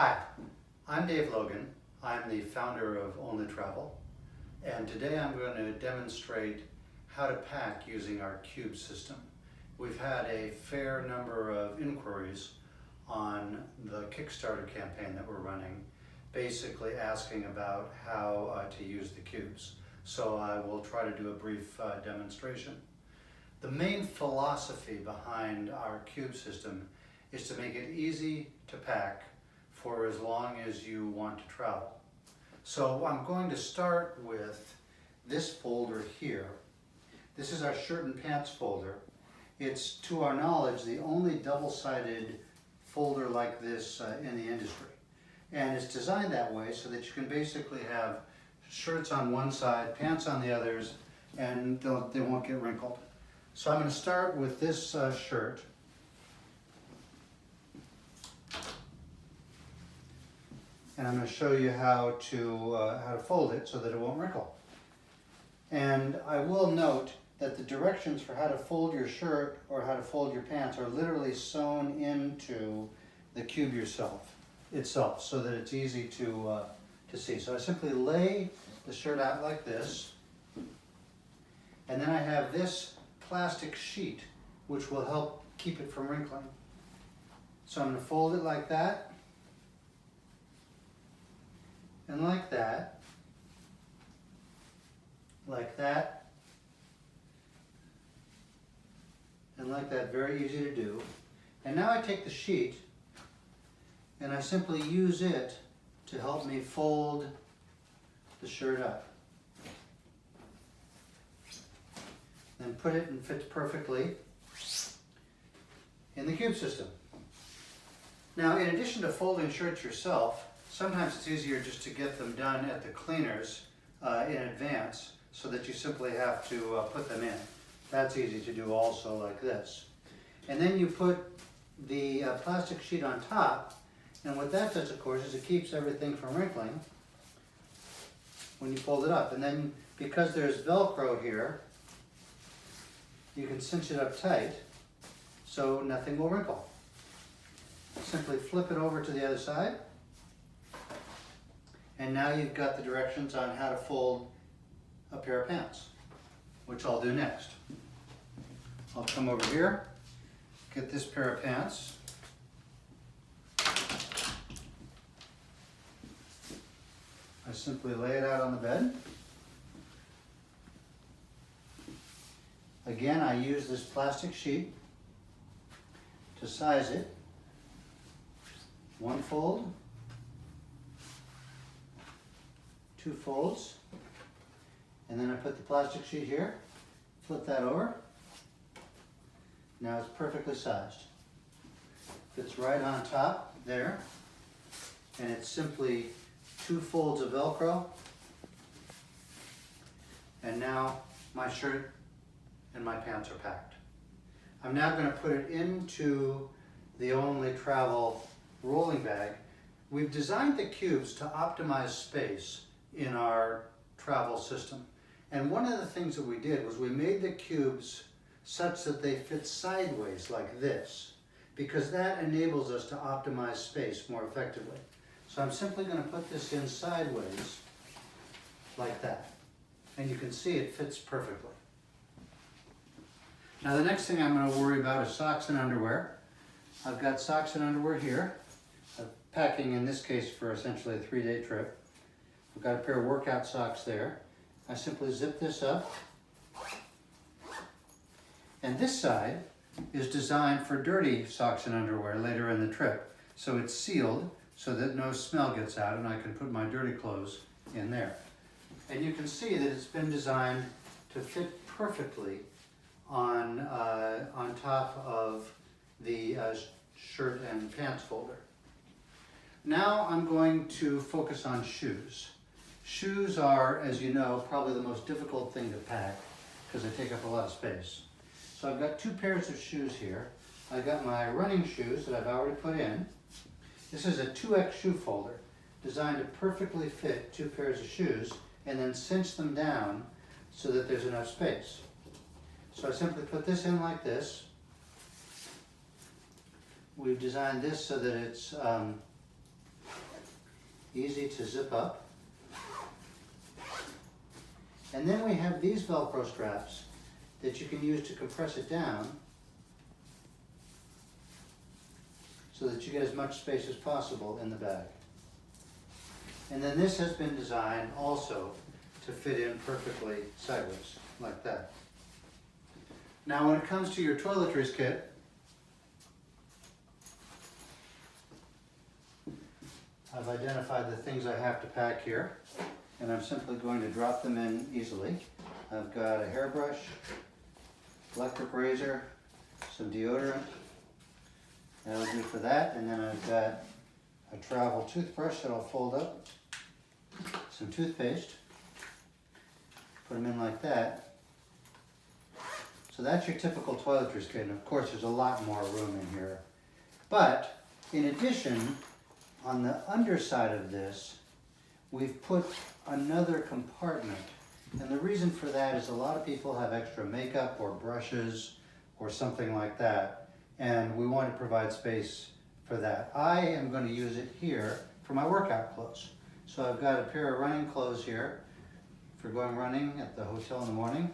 Hi, I'm Dave Logan. I'm the founder of Onli Travel, and today I'm going to demonstrate how to pack using our cube system. We've had a fair number of inquiries on the Kickstarter campaign that we're running, basically asking about how to use the cubes. So I will try to do a brief demonstration. The main philosophy behind our cube system is to make it easy to pack for as long as you want to travel. So I'm going to start with this folder here. This is our shirt and pants folder. It's, to our knowledge, the only double-sided folder like this in the industry. And it's designed that way so that you can basically have shirts on one side, pants on the others, and they won't get wrinkled. So I'm going to start with this shirt. And I'm going to show you how to fold it so that it won't wrinkle. And I will note that the directions for how to fold your shirt or how to fold your pants are literally sewn into the cube itself, so that it's easy to see. So I simply lay the shirt out like this, and then I have this plastic sheet which will help keep it from wrinkling. So I'm going to fold it like that, and like that, like that, and like that. Very easy to do. And now I take the sheet and I simply use it to help me fold the shirt up. Then put it and fits perfectly in the cube system. Now, in addition to folding shirts yourself, sometimes it's easier just to get them done at the cleaners in advance, so that you simply have to put them in. That's easy to do also, like this. And then you put the plastic sheet on top, and what that does, of course, is it keeps everything from wrinkling when you fold it up. And then, because there's Velcro here, you can cinch it up tight so nothing will wrinkle. Simply flip it over to the other side, and now you've got the directions on how to fold a pair of pants, which I'll do next. I'll come over here, get this pair of pants. I simply lay it out on the bed. Again, I use this plastic sheet to size it. One fold, two folds, and then I put the plastic sheet here, flip that over. Now it's perfectly sized. Fits right on top there, and it's simply two folds of Velcro. And now my shirt and my pants are packed. I'm now going to put it into the Onli Travel rolling bag. We've designed the cubes to optimize space in our travel system. And one of the things that we did was we made the cubes such that they fit sideways like this, because that enables us to optimize space more effectively. So I'm simply going to put this in sideways like that. And you can see it fits perfectly. Now the next thing I'm going to worry about is socks and underwear. I've got socks and underwear here. I'm packing, in this case, for essentially a 3-day trip. I've got a pair of workout socks there. I simply zip this up. And this side is designed for dirty socks and underwear later in the trip. So it's sealed so that no smell gets out, and I can put my dirty clothes in there. And you can see that it's been designed to fit perfectly on top of the shirt and pants folder. Now I'm going to focus on shoes. Shoes are, as you know, probably the most difficult thing to pack because they take up a lot of space. So I've got two pairs of shoes here. I've got my running shoes that I've already put in. This is a 2X shoe folder designed to perfectly fit two pairs of shoes and then cinch them down so that there's enough space. So I simply put this in like this. We've designed this so that it's easy to zip up. And then we have these Velcro straps that you can use to compress it down so that you get as much space as possible in the bag. And then this has been designed also to fit in perfectly sideways, like that. Now when it comes to your toiletries kit, I've identified the things I have to pack here, and I'm simply going to drop them in easily. I've got a hairbrush, electric razor, some deodorant, that'll do for that, and then I've got a travel toothbrush that I'll fold up, some toothpaste, put them in like that. So that's your typical toiletries kit, and of course there's a lot more room in here. But in addition, on the underside of this, we've put another compartment. And the reason for that is a lot of people have extra makeup or brushes or something like that, and we want to provide space for that. I am going to use it here for my workout clothes. So I've got a pair of running clothes here for going running at the hotel in the morning.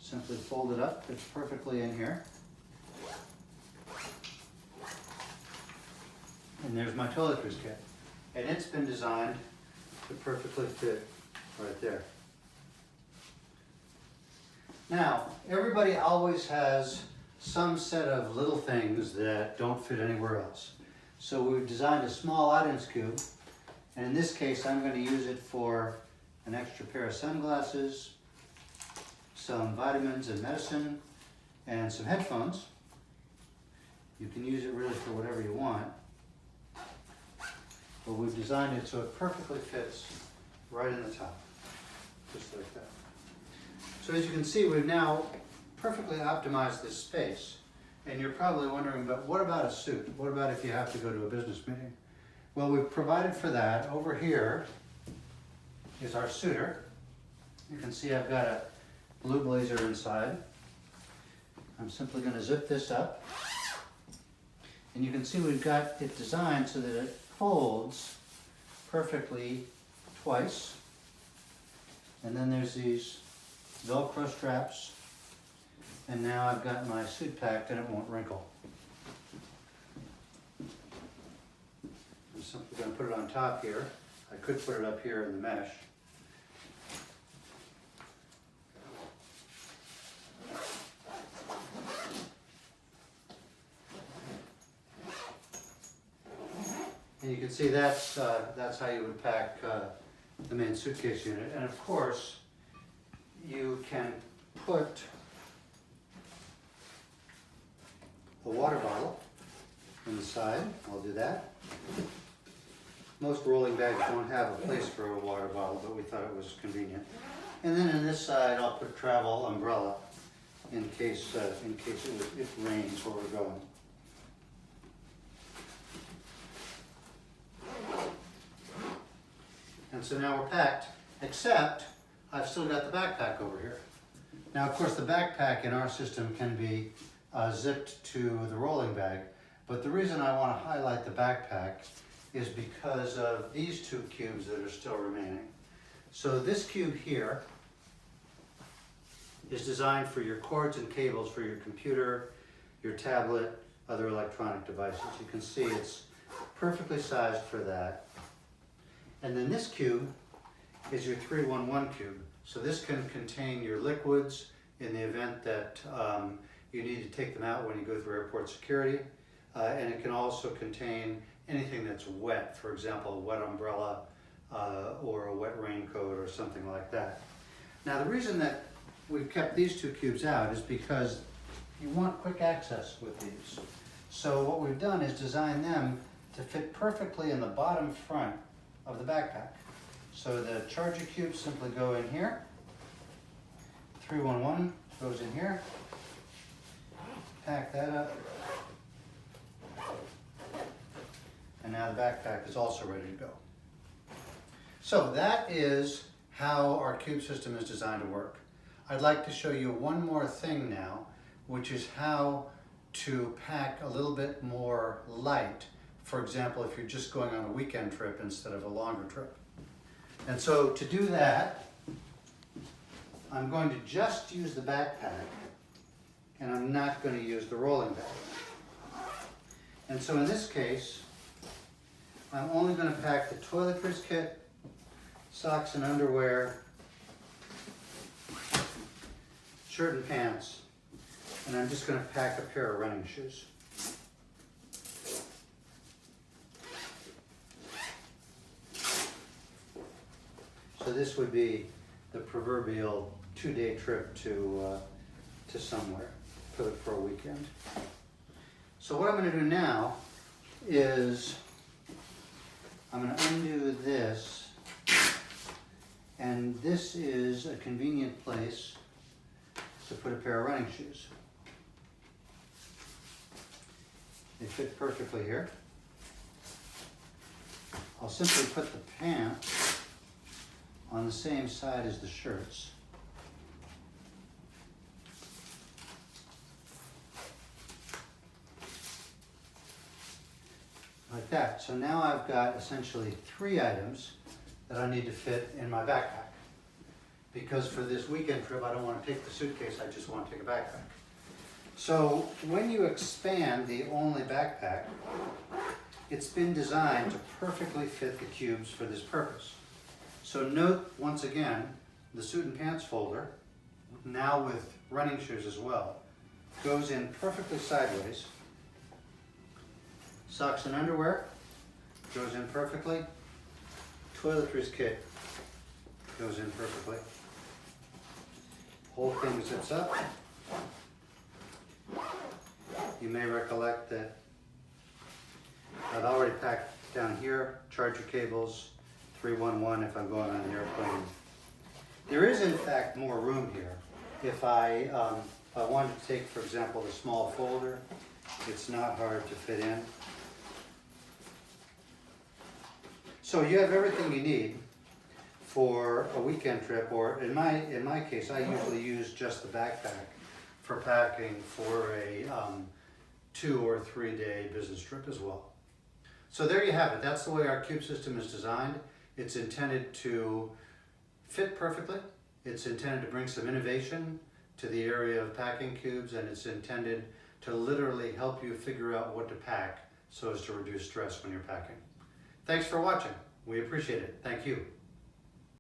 Simply fold it up, fits perfectly in here. And there's my toiletries kit. And it's been designed to perfectly fit right there. Now, everybody always has some set of little things that don't fit anywhere else. So we've designed a small items cube, and in this case I'm going to use it for an extra pair of sunglasses, some vitamins and medicine, and some headphones. You can use it really for whatever you want. But we've designed it so it perfectly fits right in the top, just like that. So as you can see, we've now perfectly optimized this space. And you're probably wondering, but what about a suit? What about if you have to go to a business meeting? Well, we've provided for that. Over here is our suitor. You can see I've got a blue blazer inside. I'm simply going to zip this up. And you can see we've got it designed so that it folds perfectly twice. And then there's these Velcro straps. And now I've got my suit packed and it won't wrinkle. I'm simply going to put it on top here. I could put it up here in the mesh. And you can see that's how you would pack the main suitcase unit. And of course, you can put a water bottle in the side. I'll do that. Most rolling bags don't have a place for a water bottle, but we thought it was convenient. And then in this side, I'll put a travel umbrella in case it rains where we're going. And so now we're packed, except I've still got the backpack over here. Now, of course, the backpack in our system can be zipped to the rolling bag, but the reason I want to highlight the backpack is because of these two cubes that are still remaining. So this cube here is designed for your cords and cables for your computer, your tablet, other electronic devices. You can see it's perfectly sized for that. And then this cube is your 311 cube. So this can contain your liquids in the event that you need to take them out when you go through airport security. And it can also contain anything that's wet, for example, a wet umbrella or a wet raincoat or something like that. Now the reason that we've kept these two cubes out is because you want quick access with these. So what we've done is design them to fit perfectly in the bottom front of the backpack. So the charger cubes simply go in here. 311 goes in here. Pack that up. And now the backpack is also ready to go. So that is how our cube system is designed to work. I'd like to show you one more thing now, which is how to pack a little bit more light For example, if you're just going on a weekend trip instead of a longer trip. And so to do that, I'm going to just use the backpack, and I'm not going to use the rolling bag. And so in this case, I'm only going to pack the toiletries kit, socks and underwear, shirt and pants, and I'm just going to pack a pair of running shoes. So this would be the proverbial 2-day trip to somewhere for a weekend. So what I'm going to do now is I'm going to undo this, and this is a convenient place to put a pair of running shoes. They fit perfectly here. I'll simply put the pants on the same side as the shirts. Like that. So now I've got essentially 3 items that I need to fit in my backpack. Because for this weekend trip, I don't want to take the suitcase, I just want to take a backpack. So when you expand the Onli backpack, it's been designed to perfectly fit the cubes for this purpose. So note, once again, the suit and pants folder, now with running shoes as well, goes in perfectly sideways. Socks and underwear goes in perfectly. Toiletries kit goes in perfectly. Whole thing zips up. You may recollect that I've already packed down here charger cables, 311 if I'm going on an airplane. There is in fact more room here. If I wanted to take, for example, the small folder, it's not hard to fit in. So you have everything you need for a weekend trip, or in my case, I usually use just the backpack for packing for a 2 or 3 day business trip as well. So there you have it. That's the way our cube system is designed. It's intended to fit perfectly. It's intended to bring some innovation to the area of packing cubes, and it's intended to literally help you figure out what to pack so as to reduce stress when you're packing. Thanks for watching. We appreciate it. Thank you.